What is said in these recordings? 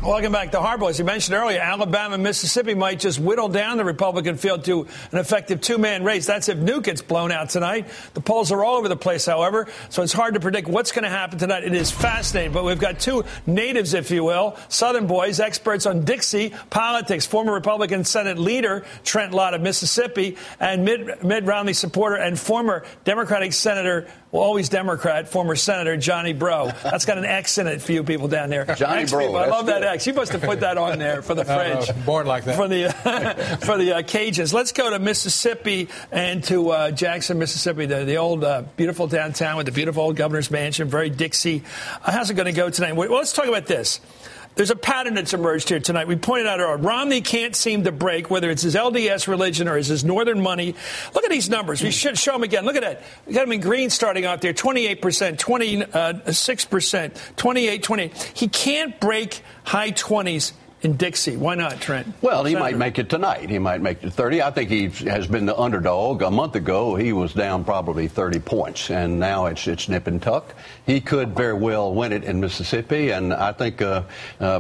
Welcome back to Hardball. As you mentioned earlier, Alabama and Mississippi might just whittle down the Republican field to an effective two-man race. That's if Newt gets blown out tonight. The polls are all over the place, however, so it's hard to predict what's going to happen tonight. It is fascinating, but we've got two natives, if you will, Southern boys, experts on Dixie politics, former Republican Senate leader Trent Lott of Mississippi, and Mitt Romney supporter and former Democratic Senator, well, always Democrat, former Senator Johnny Bro. That's got an X in it for you people down there. Johnny Bro. I love that X. You must have put that on there for the fridge. Born like that. For the Cajuns. Let's go to Mississippi and to Jackson, Mississippi, the old beautiful downtown with the beautiful old governor's mansion, very Dixie. How's it going to go tonight? Well, let's talk about this. There's a pattern that's emerged here tonight. We pointed out earlier, Romney can't seem to break, whether it's his LDS religion or his northern money. Look at these numbers. We should show them again. Look at that. We got him in green starting out there, 28%, 26%, 28, 28. He can't break high 20s in Dixie. Why not, Trent? Well, he might make it tonight. He might make it 30. I think he has been the underdog. A month ago, he was down probably 30 points, and now it's nip and tuck. He could very well win it in Mississippi, and I think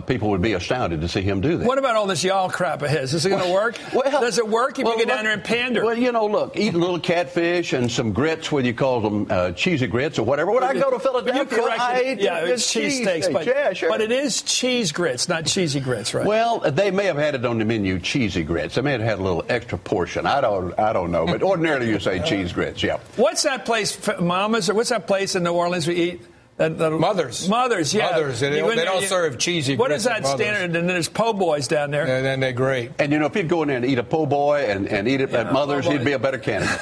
people would be astounded to see him do that. What about all this y'all crap of his? Is it going to work? Well, does it work if you get down there and pander? Well, look, eat a little catfish and some grits, whether you call them cheesy grits or whatever. When I go to Philadelphia, I eat it's cheese steaks. Yeah, sure. But it is cheese grits, not cheesy grits, right? Well, they may have had it on the menu, cheesy grits. They may have had a little extra portion. I don't know. But ordinarily you say cheese grits, yeah. What's that place, Mama's, or what's that place in New Orleans we eat? Mothers. Mothers, yeah. Mothers. They don't serve cheesy grits. What is that standard? And then there's po' boys down there. And then they're great. And, if he'd go in there and eat a po' boy and eat it at Mother's, he'd be a better candidate.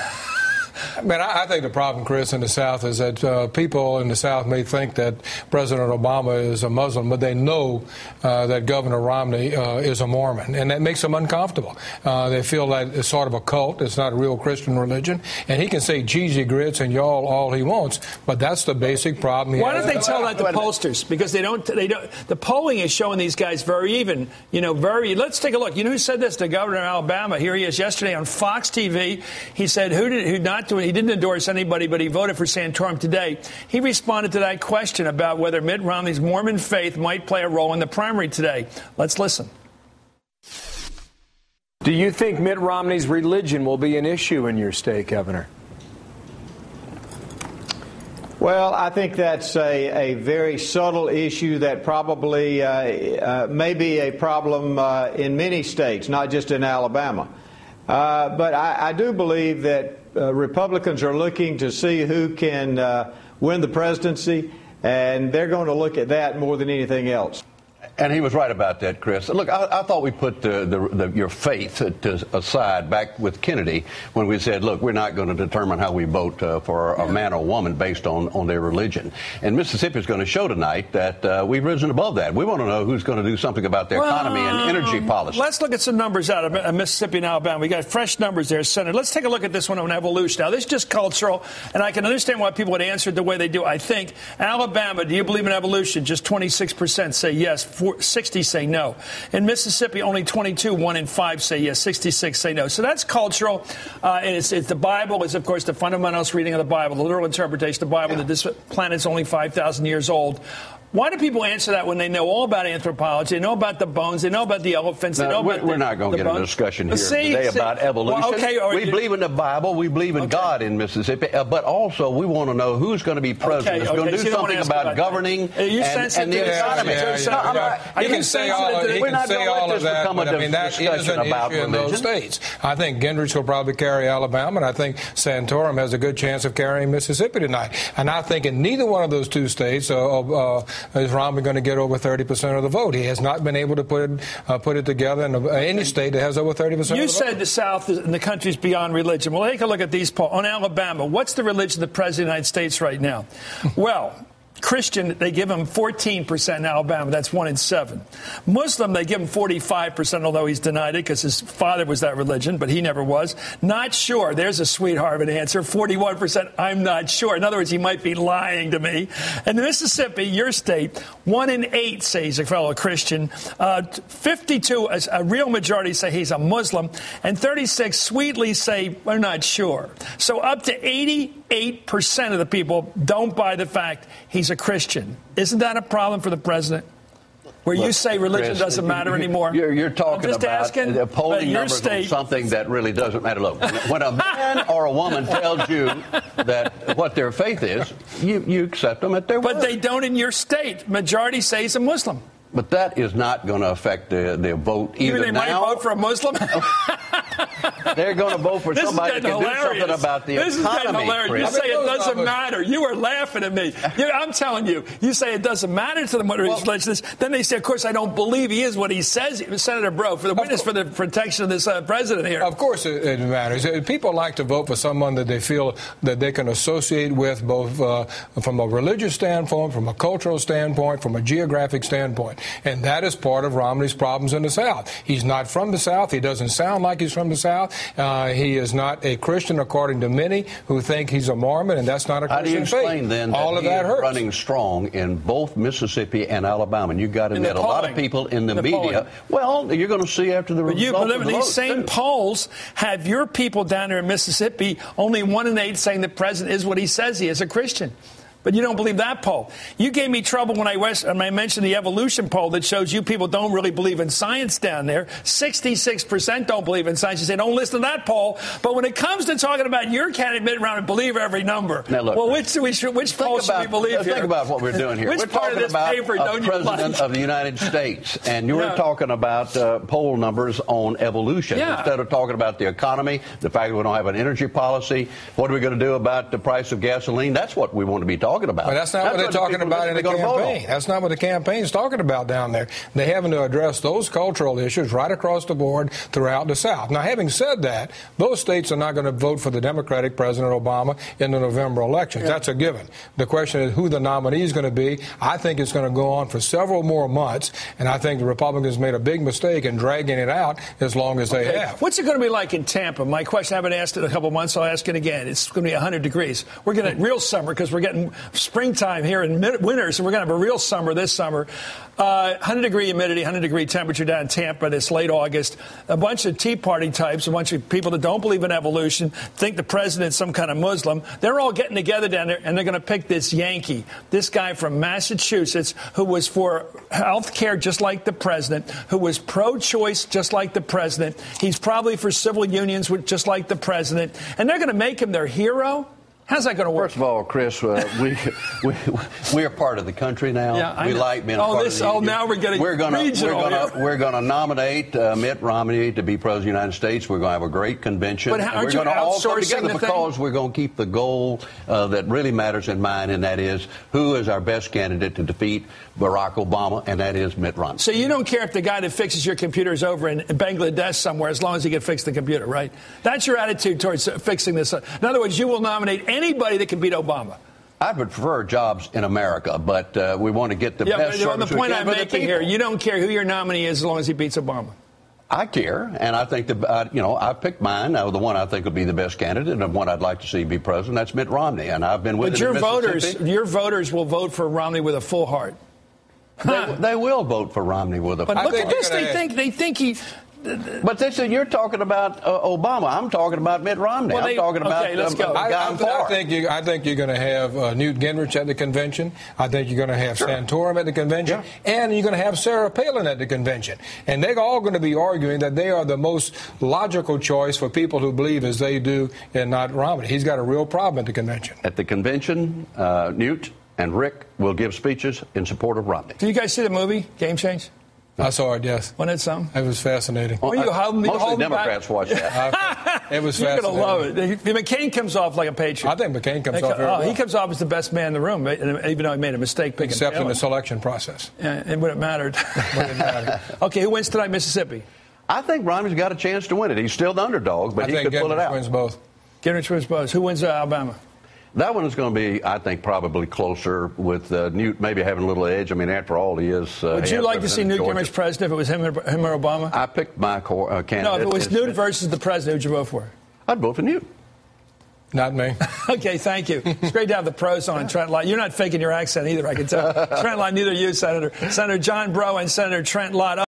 I think the problem, Chris, in the South is that people in the South may think that President Obama is a Muslim, but they know that Governor Romney is a Mormon, and that makes them uncomfortable. They feel that it's sort of a cult. It's not a real Christian religion. And he can say cheesy grits and y'all all he wants, but that's the basic problem. Why don't they tell that to pollsters? Because they don't. The polling is showing these guys very even. Let's take a look. You know who said this? The governor of Alabama. Here he is yesterday on Fox TV. He said, he didn't endorse anybody, but he voted for Santorum today. He responded to that question about whether Mitt Romney's Mormon faith might play a role in the primary today. Let's listen. Do you think Mitt Romney's religion will be an issue in your state, Governor? Well, I think that's a very subtle issue that probably may be a problem in many states, not just in Alabama. But I do believe that Republicans are looking to see who can win the presidency, and they're going to look at that more than anything else. And he was right about that, Chris. Look, I thought we put your faith aside back with Kennedy when we said, look, we're not going to determine how we vote for a man or woman based on their religion. And Mississippi is going to show tonight that we've risen above that. We want to know who's going to do something about their economy and energy policy. Let's look at some numbers out of Mississippi and Alabama. We got fresh numbers there, Senator. Let's take a look at this one on evolution. Now, this is just cultural, and I can understand why people would answer the way they do. I think Alabama, do you believe in evolution? Just 26% say yes. 60 say no. In Mississippi, only 22, 1 in 5 say yes, 66 say no. So that's cultural. And it's the Bible is, of course, the fundamentalist reading of the Bible, the literal interpretation of the Bible, that this planet's only 5,000 years old. Why do people answer that when they know all about anthropology, they know about the bones, they know about the elephants, they know about we're not going to get a discussion here today about evolution. Well, we believe in the Bible, we believe in God in Mississippi, but also we want to know who's going to be president, who's going to do something about governing and the economy. He can say all of that, but that is an issue in those states. I think Gingrich will probably carry Alabama, and I think Santorum has a good chance of carrying Mississippi tonight. And I think in neither one of those two states is Romney going to get over 30% of the vote. He has not been able to put it together in any state that has over 30% of the vote. You said the South and the country's beyond religion. Well, take a look at these polls. On Alabama, what's the religion of the President of the United States right now? Well, Christian, they give him 14% in Alabama. That's 1 in 7. Muslim, they give him 45%, although he's denied it because his father was that religion, but he never was. Not sure. There's a sweetheart of an answer. 41%, I'm not sure. In other words, he might be lying to me. And Mississippi, your state, 1 in 8 say he's a fellow Christian. 52, a real majority say he's a Muslim. And 36 sweetly say, we're not sure. So up to 88% of the people don't buy the fact he's a Christian. Isn't that a problem for the president? Where you say religion Chris, doesn't matter anymore. You're talking about asking, the polling numbers on something that really doesn't matter. Look, when a man or a woman tells you that what their faith is, you accept them at their word. But they don't in your state. Majority say he's a Muslim. But that is not going to affect the vote either. Even they might vote for a Muslim? They're going to vote for somebody that can do something about the economy. This is getting hilarious. Chris. You say it doesn't matter. You are laughing at me. I'm telling you. You say it doesn't matter to them what religion is. Then they say, of course, I don't believe he is what he says. Senator Bro, for the witness for the protection of this president here. Of course it matters. People like to vote for someone that they feel that they can associate with, both from a religious standpoint, from a cultural standpoint, from a geographic standpoint. And that is part of Romney's problems in the South. He's not from the South. He doesn't sound like he's from the South. He is not a Christian, according to many who think he's a Mormon, and that's not a Christian faith. How do you explain, then, all that of that hurts? Running strong in both Mississippi and Alabama? And you got to admit, a lot of people in the media, well, you're going to see after the results of the these same polls have your people down there in Mississippi, only 1 in 8 saying the president is what he says he is, a Christian. But you don't believe that poll. You gave me trouble when I mentioned the evolution poll that shows you people don't really believe in science down there. 66% don't believe in science. You say, don't listen to that poll. But when it comes to talking about your candidate mid-round, believe every number. Now, look, well, which poll should we believe here? Think about what we're doing here. Which we're part talking of this about paper a don't you president like? of the United States. And you were talking about poll numbers on evolution. Instead of talking about the economy, the fact that we don't have an energy policy, what are we going to do about the price of gasoline? That's what we want to be talking about. But that's not what they're talking about in the campaign. That's not what the campaign's talking about down there. They're having to address those cultural issues right across the board throughout the South. Now, having said that, those states are not going to vote for the Democratic President Obama in the November elections. That's a given. The question is who the nominee is going to be. I think it's going to go on for several more months, and I think the Republicans made a big mistake in dragging it out as long as they have. What's it going to be like in Tampa? My question, I haven't asked it in a couple months, so I'll ask it again. It's going to be 100 degrees. We're going to real summer because we're getting springtime here in winter, so we're going to have a real summer this summer. 100-degree humidity, 100-degree temperature down in Tampa this late August. A bunch of Tea Party types, a bunch of people that don't believe in evolution, think the president's some kind of Muslim. They're all getting together down there, and they're going to pick this Yankee, this guy from Massachusetts who was for health care just like the president, who was pro-choice just like the president. He's probably for civil unions just like the president. And they're going to make him their hero? How's that going to work? First of all, Chris, we are part of the country now. Yeah, we like being a part of the union. Now we're getting regional. We're going to nominate Mitt Romney to be president of the United States. We're going to have a great convention. But we're going to all come together because we're going to keep the goal that really matters in mind, and that is who is our best candidate to defeat Barack Obama, and that is Mitt Romney. So you don't care if the guy that fixes your computer is over in Bangladesh somewhere, as long as he can fix the computer, right? That's your attitude towards fixing this. In other words, you will nominate anybody that can beat Obama. I would prefer jobs in America, but we want to get the best service we can. The point I'm making here, you don't care who your nominee is as long as he beats Obama. I care, and I think I picked mine. The one I think will be the best candidate, and the one I'd like to see be president. That's Mitt Romney, and I've been with him. But your voters will vote for Romney with a full heart. They will vote for Romney with a full heart. But look at this. They think he. But you're talking about Obama. I'm talking about Mitt Romney. I'm talking about let's go. I think you're going to have Newt Gingrich at the convention. I think you're going to have Santorum at the convention. Yeah. And you're going to have Sarah Palin at the convention. And they're all going to be arguing that they are the most logical choice for people who believe as they do and not Romney. He's got a real problem at the convention. At the convention, Newt and Rick will give speeches in support of Romney. Did you guys see the movie, Game Change? I saw it, yes. Wasn't it something? It was fascinating. Mostly Democrats watch that. It was You're fascinating. going to love it. McCain comes off like a patriot. I think McCain comes off very well. He comes off as the best man in the room, even though he made a mistake picking Except in the selection process. Yeah, and when it mattered. Okay, who wins tonight, Mississippi? I think Romney's got a chance to win it. He's still the underdog, but he could pull it out. Gingrich wins both. Gingrich wins both. Who wins Alabama? That one is going to be, I think, probably closer with Newt maybe having a little edge. I mean, after all, he is. Would you like to see Newt Gingrich president if it was him or Obama? I picked my candidate. No, if it was Newt versus the president, who'd you vote for? I'd vote for Newt. Not me. Okay, thank you. It's great to have the pros on. Trent Lott. You're not faking your accent either, I can tell. Trent Lott, neither are you, Senator. Senator John Breaux and Senator Trent Lott.